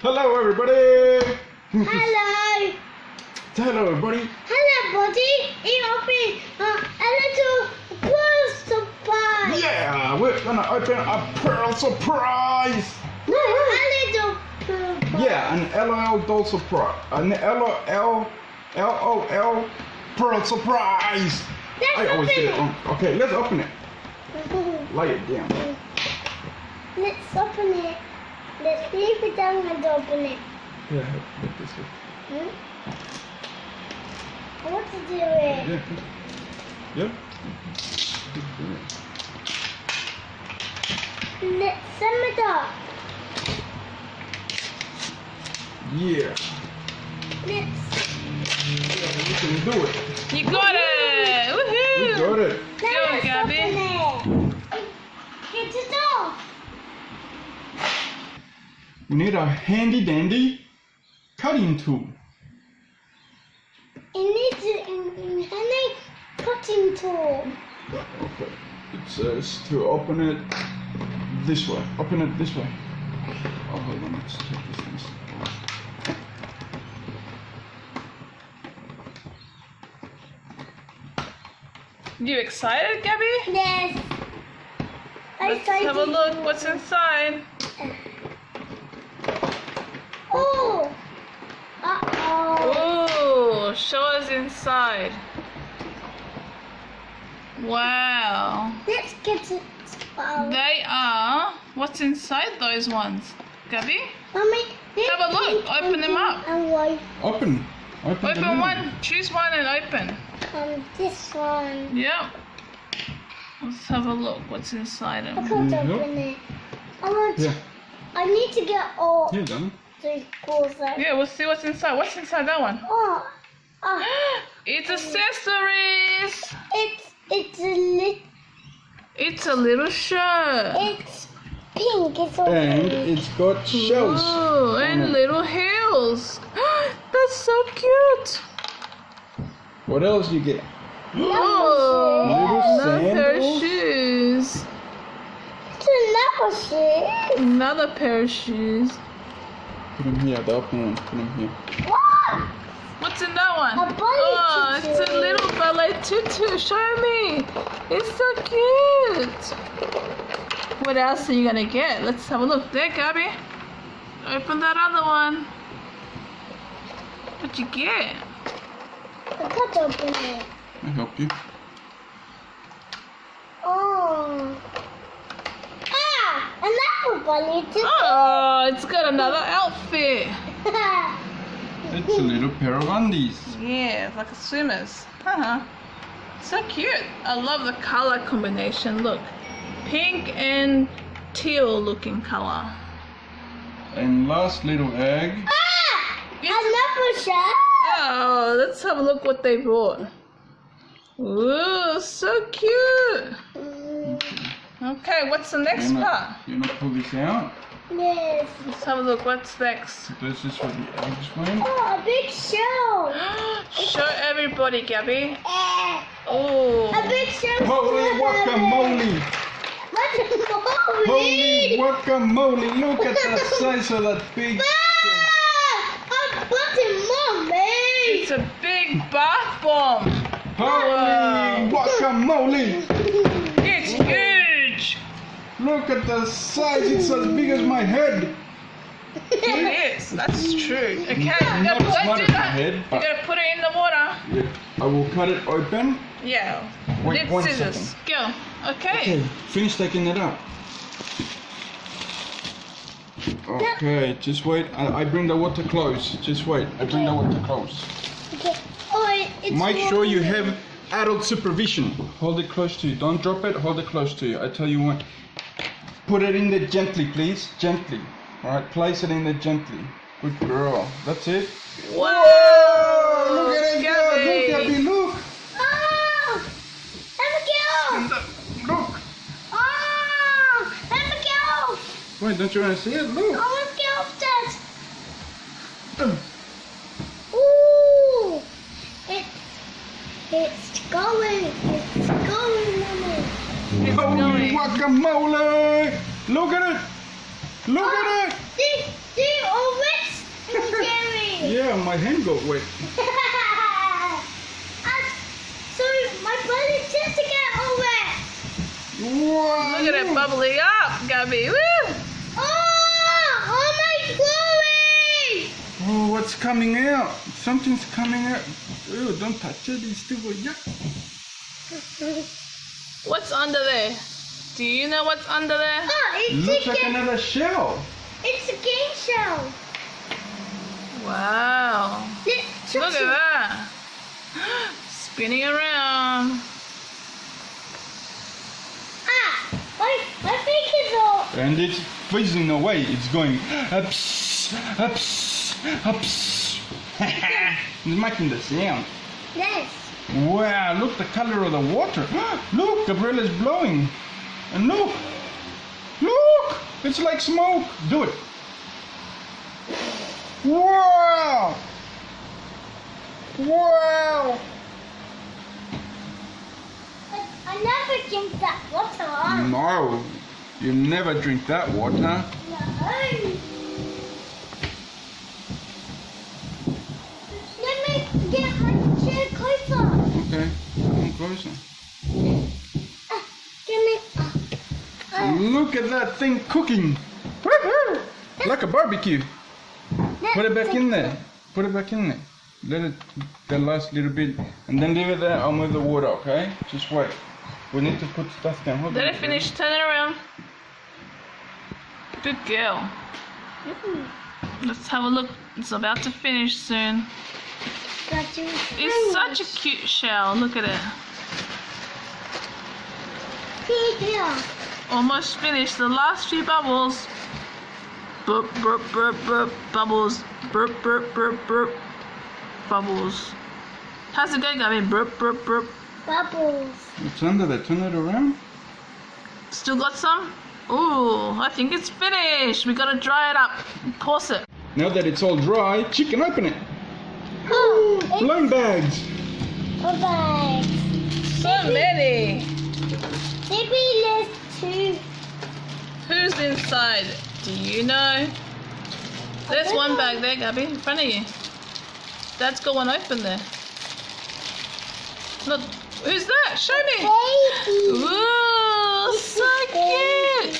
Hello, everybody. Hello. Hello, everybody. Hello, buddy. You open a little pearl surprise. Yeah, we're gonna open a pearl surprise. No, a little pearl. Yeah, an LOL doll surprise. An LOL pearl surprise. Let's I always open get it it. wrong. Okay, let's open it. Lay it down. Let's open it. Let's leave it down and open it. Yeah, like this way. I want to do it. Yeah. Yep. Let's sum it up. Yeah. Let's. Yeah, we can do it. You got it! Woohoo! We got it. Go, Let's Gaby. open it. Get it off. We need a handy dandy cutting tool. It needs a cutting tool. Okay. It says to open it this way. Open it this way. Oh, hold on. Let's take this thing. You excited, Gabby? Yes. Let's have a look. What's inside? Oh. Uh-oh. Oh, show us inside. Wow. Let's get it out. They are. What's inside those ones, Gabby? Mommy, Have a look. Open them up. And one. Open. the Open lid. one. Choose one and open. This one. Yep. Let's have a look. What's inside I them? can't Mhm. open it. I want. Yeah. I need to get all Here, darling. the balls out. Yeah, we'll see what's inside. What's inside that one? Oh. It's accessories. It's a lit. It's a little shirt. It's pink. It's all And pink. it's got shells. Oh, on and it. little heels. That's so cute. What else you get? Oh, Little another pair of sandals. shoes. It's another shoe. Another pair of shoes. Put them here. The open one. Put them here. Wow. What's in that one? A ballet Oh, tutu. it's a little ballet tutu. Show me. It's so cute. What else are you gonna get? Let's have a look. There, Gabby. Open that other one. What'd you get? I can't open it. I help you. Oh. Another bunny too. Oh, it's got another outfit. It's a little pair of undies. Yeah, it's like a swimmer's. So cute. I love the color combination. Look, pink and teal looking color. And last little egg. Another shirt. Oh, let's have a look what they brought. Ooh, so cute. Okay, what's the next part? You wanna pull this out? Yes. Let's have a look. What's next? This is where the eggs went. Oh, a big shell. Show everybody, Gabby. Oh, A big shell. Holy guacamole! Holy Guacamole. guacamole! Look at the size of that big. I'm putting mommy. it's a big bath bomb. Holy guacamole! It's huge. Look at the size. It's as big as my head. It is. That's true. Okay, you Not gotta as don't much do as my that. head, You but gotta put it in the water. yeah. I will cut it open. Yeah. Wait Lip 1 scissors. second. Go. Okay. Okay, finish taking it out. Okay, just wait. I bring the water close. Just wait. I bring the water close. Okay. Oh, it's Make sure you warm. have adult supervision. Hold it close to you. Don't drop it. Hold it close to you. I tell you what. Put it in there gently, please. Gently. All right. Place it in there gently. Good girl. That's it. Wow. Look at it, girl. Look, Gabby. Look. Oh, let me go. And look. Oh, let me go. Wait, don't you want to see it? Look. I want to get upstairs. Ooh, it's going. It's going, mommy. It's Holy going. guacamole! Look at it! Look at it! See already. my hand got wet. So my brother just to get all wet. Wow. Look at it bubbling up, Gabby. Woo! Oh my glory! Oh, what's coming out? Something's coming out. Ew, don't touch it. It's still yuck. What's under there? Do you know what's under there? Oh, it's Looks a like game. another shell. It's a game show. Wow. Look at that. Spinning around. My face is all. And it's fizzing away. It's going ups, ups, ups. It's making the sound. Yes. Wow, look the color of the water. Look, Gabriella's blowing. And look, it's like smoke. Do it. Wow. Wow. I never drink that water. No, you never drink that water. No. Let me get my chair closer. Okay, come closer. Give me. Look at that thing cooking. Like a barbecue. Put it back in there. Put it back in there. Let it the last little bit, and then leave it there. I'll move the water. Okay? Just wait. We need to put stuff down. Hold Let on. it finish. Turn it around. Good girl. Let's have a look. It's about to finish soon. It's such a cute shell. Look at it. Here. Almost finished. The last few bubbles. Burp, burp, burp, burp. Bubbles. Burp, burp, burp, burp. Bubbles. How's it going, Gabby? Burp, burp, burp. Bubbles. It's under there. Turn it around. Still got some? Ooh, I think it's finished. We gotta dry it up. Pause it. Now that it's all dry, chicken, open it. Oh, it's Blown bags. a bag. So many. Maybe there's two. Who's inside? Do you know? There's one bag there, Gabby, in front of you. Dad's got one open there. Look, who's that? Show me. Baby. Ooh, so cute.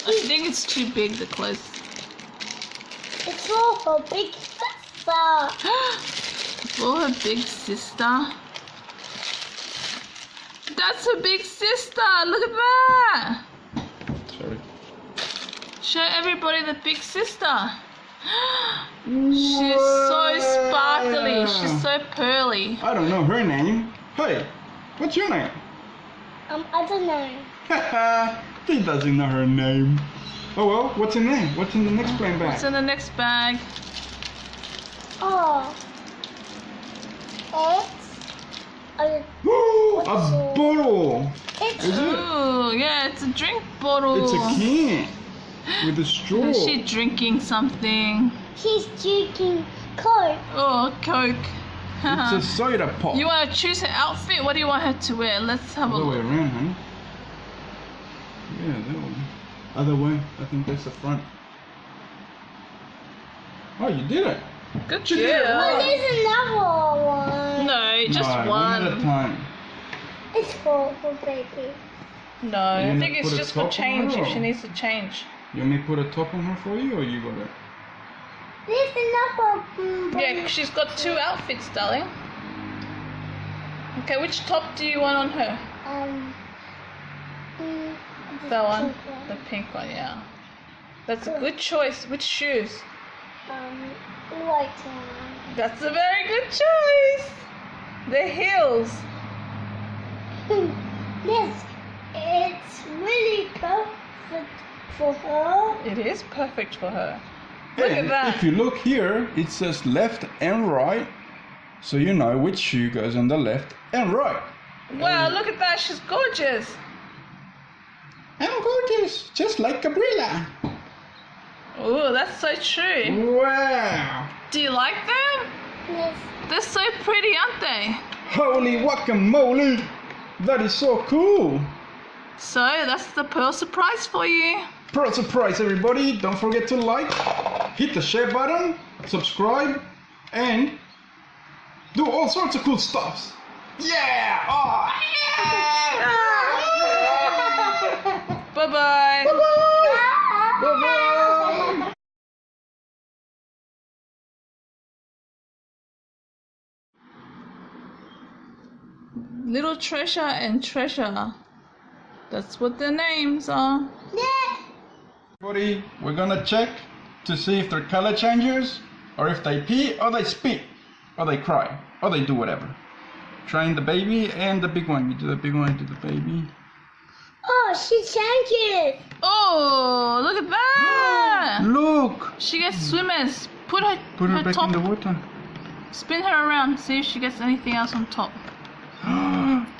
I think it's too big to close. It's all for big sister. For her big sister. That's her big sister. Look at that. Sorry. Show everybody the big sister. She's so sparkly. She's so pearly. I don't know her name. Hey, what's your name? I don't know. Haha, he doesn't know her name. Oh well, what's in there? What's in the next plain bag? What's in the next bag? Oh. It's A bottle. It's Is it? Ooh, yeah, it's a drink bottle. It's a can with a straw. Is she drinking something? she's drinking Coke. Oh, Coke. It's a soda pop. You want to choose her outfit? What do you want her to wear? Let's have a Other way look. around, huh? Yeah, that one. Other way. I think that's the front. Oh, you did it. Good She did it girl. Oh, there's another one. No, just No, one. at a time. It's for baby. No, I You think gonna it's put a just for top on change her, if or- she needs to change. You want me to put a top on her for you, or you got it? There's another Yeah, she's got two outfits, darling. Okay, which top do you want on her? That one? The pink one, yeah. That's a good choice. Which shoes? White one. That's a very good choice. The heels. Yes, it's really perfect for her. It is perfect for her. Look at And that. if you look here, it says left and right, so you know which shoe goes on the left and right. Wow, look at that. She's gorgeous. I'm gorgeous, just like Gabriella. Oh, that's so true. Wow! Do you like them? Yes. They're so pretty, aren't they? Holy guacamole! That is so cool! So that's the pearl surprise for you. Pearl surprise, everybody! Don't forget to like, hit the share button, subscribe, and do all sorts of cool stuffs. Yeah! Oh, Bye bye. bye-bye. Little Treasure and Treasure. That's what their names are. Everybody, we're gonna check to see if they're color changers, or if they pee, or they spit, or they cry, or they do whatever. Trying the baby and the big one. You do the big one, you do the baby. Oh, she changes. Oh, look at that! Look! She gets swimmers. Put her Back top. in the water. Spin her around. See if she gets anything else on top.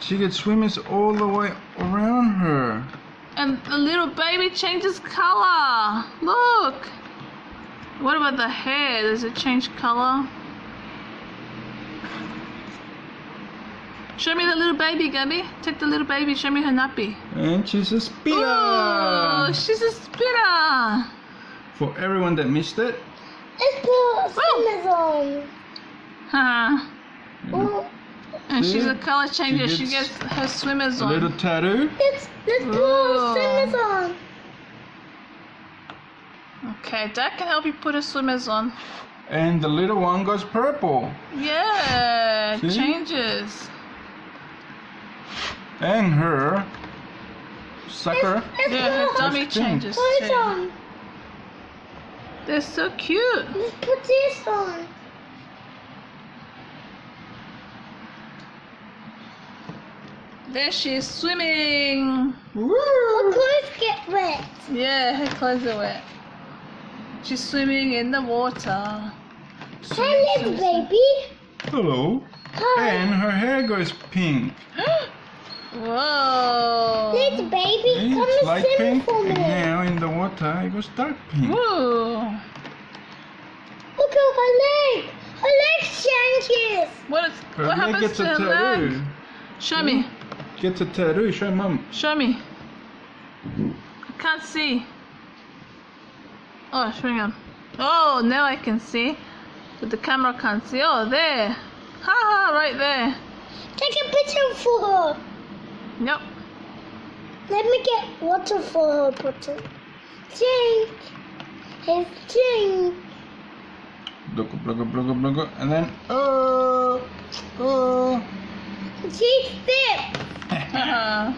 She gets swimmers all the way around her. And the little baby changes color. Look. What about the hair? Does it change color? Show me the little baby, Gaby. Take the little baby. Show me her nappy. And she's a spitter. Oh, she's a spitter. For everyone that missed it, Let's put swimmers on. Haha. Oh, And See? she's a color changer. She gets gets her swimmers a on. little tattoo. let's put Oh. swimmers on. Okay, Dad can help you put her swimmers on. And the little one goes purple. Yeah, See? changes. And her sucker. Let's Yeah, her put dummy pink. changes this too. on. They're so cute. Let's put this on. There she is swimming. Her clothes get wet. Yeah, her clothes are wet. She's swimming in the water. Hey, little baby. Hello. Hi. And her hair goes pink. Whoa. Little baby, See, come it's and light swim pink, for me. and now in the water it goes dark pink. Whoa. Look at her leg. Her leg changes. What Her leg happens gets to a her tattoo. leg? Show me. Gets a tattoo. Show Mum. Show me. I can't see. Oh, hang on. Oh, now I can see. But the camera can't see. Oh, there. Haha, right there. Take a picture for her. Yep. Let me get water for her bottle. Drink. Have drink. Blugga, blugga, blugga, blugga. And then, oh. She sips. Haha.